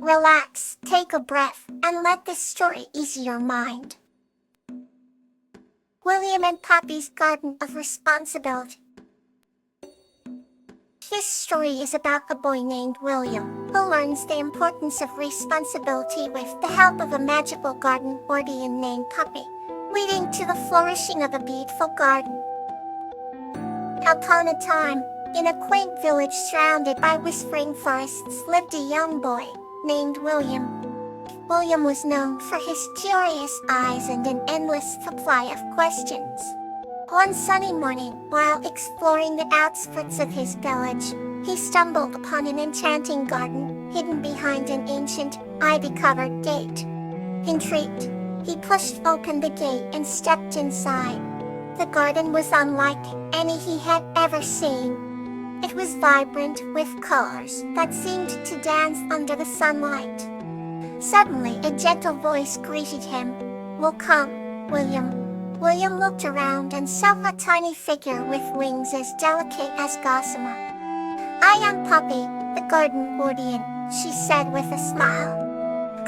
Relax, take a breath, and let this story ease your mind. William and Poppy's Garden of Responsibility. This story is about a boy named William, who learns the importance of responsibility with the help of a magical garden guardian named Poppy, leading to the flourishing of a beautiful garden. Upon a time, in a quaint village surrounded by whispering forests lived a young boy, named William. William was known for his curious eyes and an endless supply of questions. One sunny morning, while exploring the outskirts of his village, he stumbled upon an enchanting garden, hidden behind an ancient, ivy-covered gate. Intrigued, he pushed open the gate and stepped inside. The garden was unlike any he had ever seen. It was vibrant with colors that seemed to dance under the sunlight. Suddenly, a gentle voice greeted him. "Welcome, William." William looked around and saw a tiny figure with wings as delicate as gossamer. "I am Poppy, the garden guardian," she said with a smile.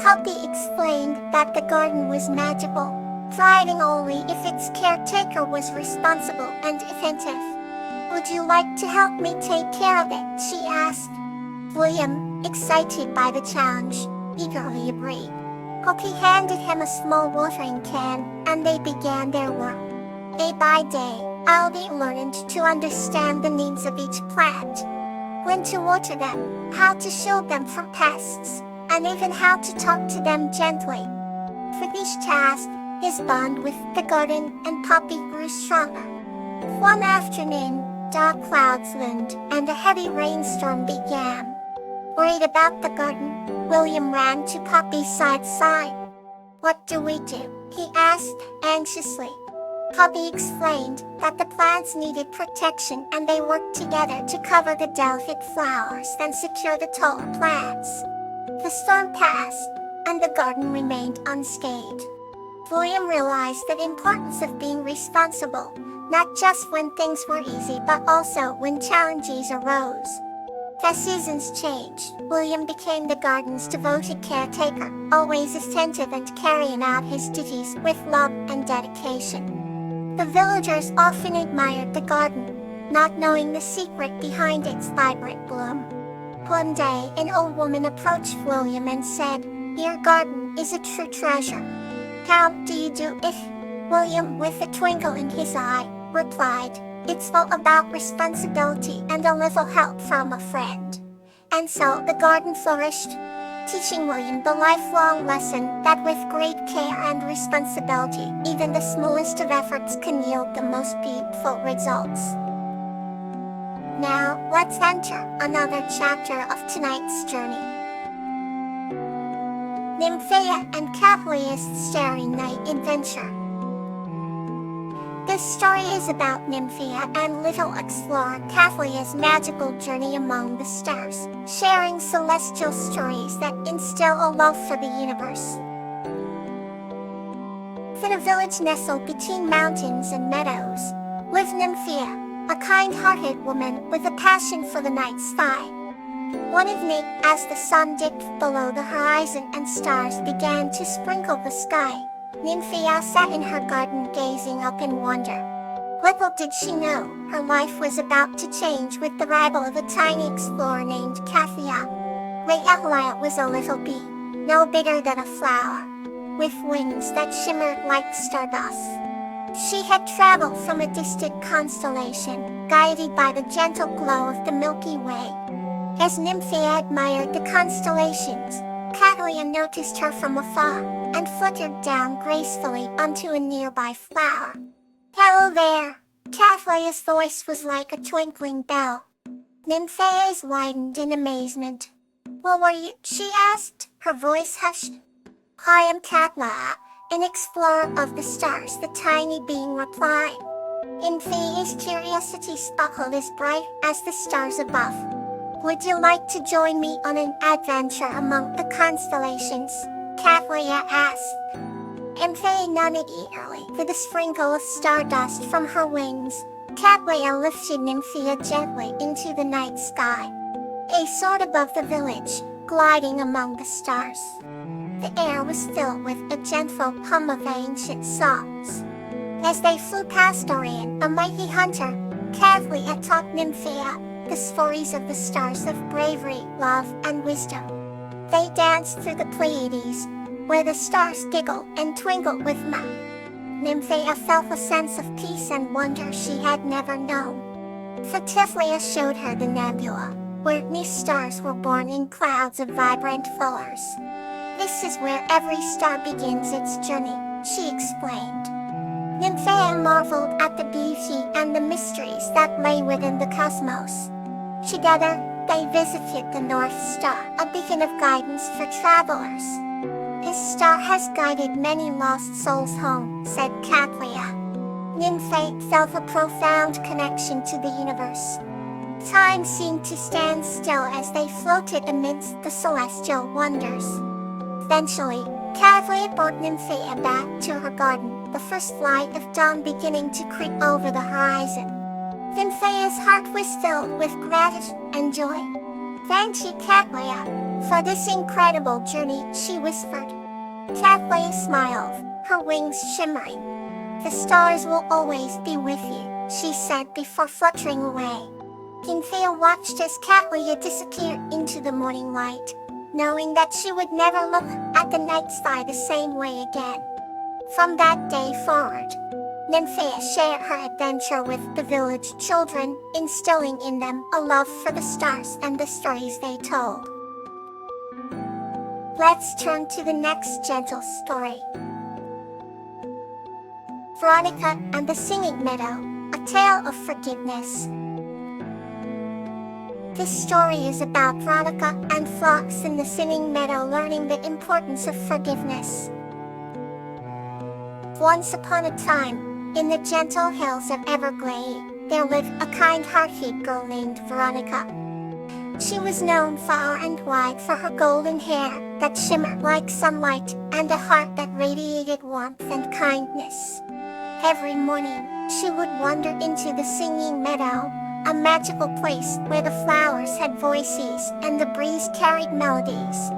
Poppy explained that the garden was magical, thriving only if its caretaker was responsible and attentive. "Would you like to help me take care of it?" she asked. William, excited by the challenge, eagerly agreed. Poppy handed him a small watering can, and they began their work. Day by day, I'll be learning to understand the needs of each plant, when to water them, how to shield them from pests, and even how to talk to them gently. For each task, his bond with the garden and Poppy grew stronger. One afternoon, dark clouds loomed, and a heavy rainstorm began. Worried about the garden, William ran to Poppy's side. "What do we do?" he asked, anxiously. Poppy explained that the plants needed protection and they worked together to cover the delicate flowers and secure the taller plants. The storm passed, and the garden remained unscathed. William realized the importance of being responsible, not just when things were easy but also when challenges arose. As seasons changed, William became the garden's devoted caretaker, always attentive and carrying out his duties with love and dedication. The villagers often admired the garden, not knowing the secret behind its vibrant bloom. One day, an old woman approached William and said, "Your garden is a true treasure. How do you do it?" William, with a twinkle in his eye, replied, "It's all about responsibility and a little help from a friend." And so the garden flourished, teaching William the lifelong lesson that with great care and responsibility, even the smallest of efforts can yield the most beautiful results. Now, let's enter another chapter of tonight's journey. Nymphaea and Kawaii's Starry Night Adventure. This story is about Nymphaea and little explorer Kawaii's magical journey among the stars, sharing celestial stories that instill a love for the universe. In a village nestled between mountains and meadows, lived Nymphaea, a kind-hearted woman with a passion for the night sky. One evening, as the sun dipped below the horizon and stars began to sprinkle the sky, Nymphaea sat in her garden gazing up in wonder. Little did she know, her life was about to change with the arrival of a tiny explorer named Kawaiii. Kawaiii was a little bee, no bigger than a flower, with wings that shimmered like stardust. She had traveled from a distant constellation, guided by the gentle glow of the Milky Way. As Nymphaea admired the constellations, Kawaiii noticed her from afar, and fluttered down gracefully onto a nearby flower. "Hello there!" Kawaii's voice was like a twinkling bell. Nymphaea's widened in amazement. "Who are you?" she asked, her voice hushed. "I am Kawaiii, an explorer of the stars," the tiny being replied. Nymphaea's curiosity sparkled as bright as the stars above. "Would you like to join me on an adventure among the constellations?" Kawaiii asked. Nymphaea nodded eagerly. With a sprinkle of stardust from her wings, Kawaiii lifted Nymphaea gently into the night sky. They soared above the village, gliding among the stars. The air was filled with a gentle hum of ancient songs. As they flew past Orion, a mighty hunter, Kawaii taught Nymphaea the stories of the stars of bravery, love, and wisdom. They danced through the Pleiades, where the stars giggled and twinkled with mirth. Nymphaea felt a sense of peace and wonder she had never known. Tifleia showed her the nebula, where new stars were born in clouds of vibrant colors. This is where every star begins its journey, she explained. Nymphaea marveled at the beauty and the mysteries that lay within the cosmos. Together, they visited the North Star, a beacon of guidance for travelers. This star has guided many lost souls home, said Kawaii. Nymphaea felt a profound connection to the universe. Time seemed to stand still as they floated amidst the celestial wonders. Eventually, Kawaii brought Nymphaea back to her garden, the first light of dawn beginning to creep over the horizon. Nymphaea's heart was filled with gratitude and joy. Thank you, Kawaii, for this incredible journey, she whispered. Kawaii smiled, her wings shimmering. The stars will always be with you, she said before fluttering away. Nymphaea watched as Kawaii disappeared into the morning light, knowing that she would never look at the night sky the same way again. From that day forward, Nymphaea shared her adventure with the village children, instilling in them a love for the stars and the stories they told. Let's turn to the next gentle story. Veronica and the Singing Meadow, a tale of forgiveness. This story is about Veronica and Phlox in the Singing Meadow learning the importance of forgiveness. Once upon a time, in the gentle hills of Everglade, there lived a kind-hearted girl named Veronica. She was known far and wide for her golden hair that shimmered like sunlight and a heart that radiated warmth and kindness. Every morning, she would wander into the Singing Meadow, a magical place where the flowers had voices and the breeze carried melodies.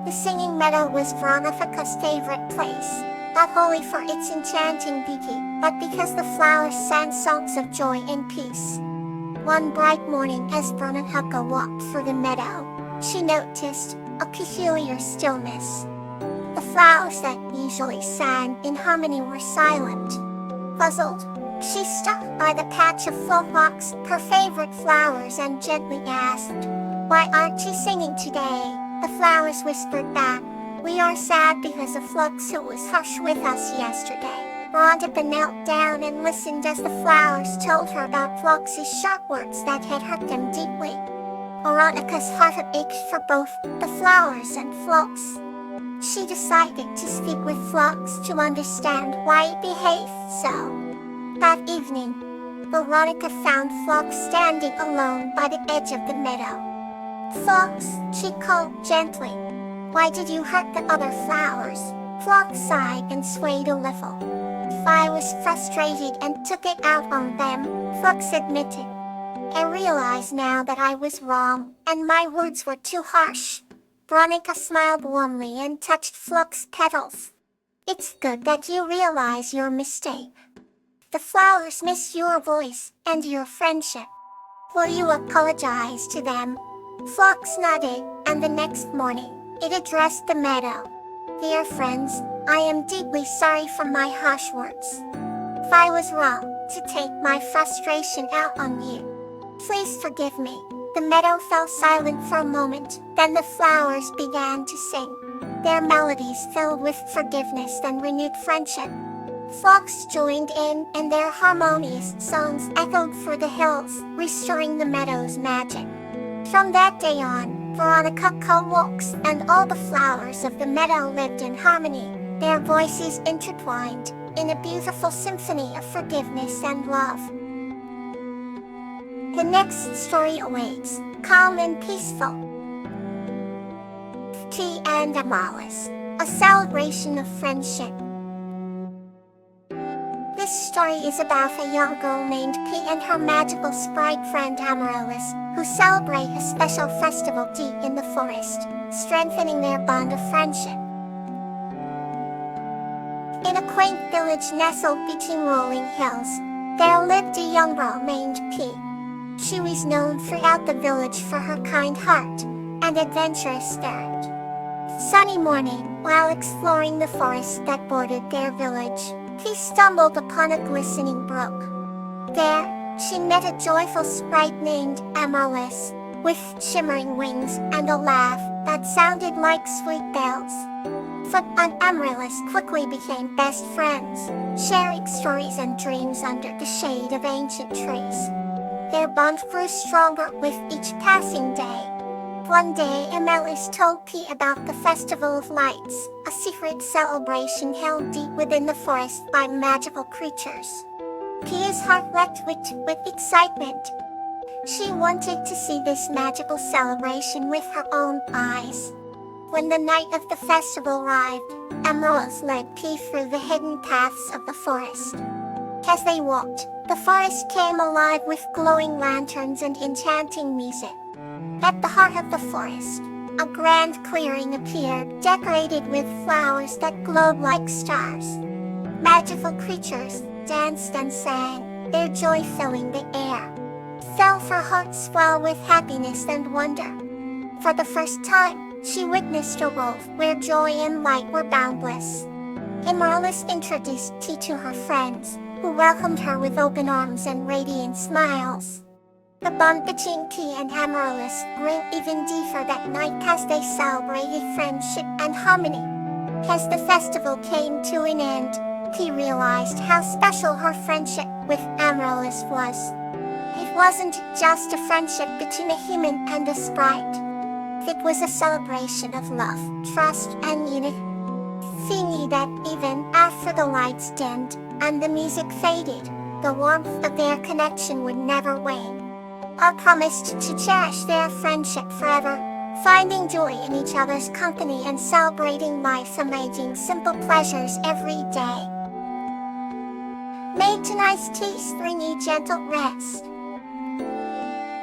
The Singing Meadow was Veronica's favorite place, not only for its enchanting beauty, but because the flowers sang songs of joy and peace. One bright morning as Veronica walked through the meadow, she noticed a peculiar stillness. The flowers that usually sang in harmony were silent. Puzzled, she stopped by the patch of phlox, her favorite flowers, and gently asked, "Why aren't you singing today?" The flowers whispered back, "We are sad because of Phlox who was harsh with us yesterday." Veronica knelt down and listened as the flowers told her about Phlox's sharp words that had hurt them deeply. Veronica's heart ached for both the flowers and Phlox. She decided to speak with Phlox to understand why he behaved so. That evening, Veronica found Phlox standing alone by the edge of the meadow. "Phlox," she called gently, "why did you hurt the other flowers?" Phlox sighed and swayed a little. "I was frustrated and took it out on them," Phlox admitted. "I realize now that I was wrong, and my words were too harsh." Veronica smiled warmly and touched Phlox's petals. "It's good that you realize your mistake. The flowers miss your voice and your friendship. Will you apologize to them?" Phlox nodded, and the next morning, it addressed the meadow. "Dear friends, I am deeply sorry for my harsh words. If I was wrong to take my frustration out on you, please forgive me." The meadow fell silent for a moment, then the flowers began to sing, their melodies filled with forgiveness and renewed friendship. Phlox joined in, and their harmonious songs echoed through the hills, restoring the meadow's magic. From that day on, Veronica co-walks and all the flowers of the meadow lived in harmony, their voices intertwined in a beautiful symphony of forgiveness and love. The next story awaits, calm and peaceful. Tea and Amalis, a celebration of friendship. This story is about a young girl named P and her magical sprite friend Amaryllis, who celebrate a special festival deep in the forest, strengthening their bond of friendship. In a quaint village nestled between rolling hills, there lived a young girl named P. She was known throughout the village for her kind heart and adventurous spirit. Sunny morning, while exploring the forest that bordered their village, P stumbled upon a glistening brook. There, she met a joyful sprite named Amaryllis, with shimmering wings and a laugh that sounded like sweet bells. Flip and Amaryllis quickly became best friends, sharing stories and dreams under the shade of ancient trees. Their bond grew stronger with each passing day. One day, Amaryllis told P about the Festival of Lights, a secret celebration held deep within the forest by magical creatures. P's heart leapt with excitement. She wanted to see this magical celebration with her own eyes. When the night of the festival arrived, Amaryllis led P through the hidden paths of the forest. As they walked, the forest came alive with glowing lanterns and enchanting music. At the heart of the forest, a grand clearing appeared, decorated with flowers that glowed like stars. Magical creatures danced and sang, their joy filling the air. Felt her heart swell with happiness and wonder. For the first time, she witnessed a world where joy and light were boundless. Amaryllis introduced P to her friends, who welcomed her with open arms and radiant smiles. The bond between P and Amaryllis grew even deeper that night as they celebrated friendship and harmony. As the festival came to an end, P realized how special her friendship with Amaryllis was. It wasn't just a friendship between a human and a sprite. It was a celebration of love, trust, and unity. She knew that even after the lights dimmed and the music faded, the warmth of their connection would never wane. All promised to cherish their friendship forever, finding joy in each other's company and celebrating life's amazing simple pleasures every day. May tonight's taste bring you gentle rest.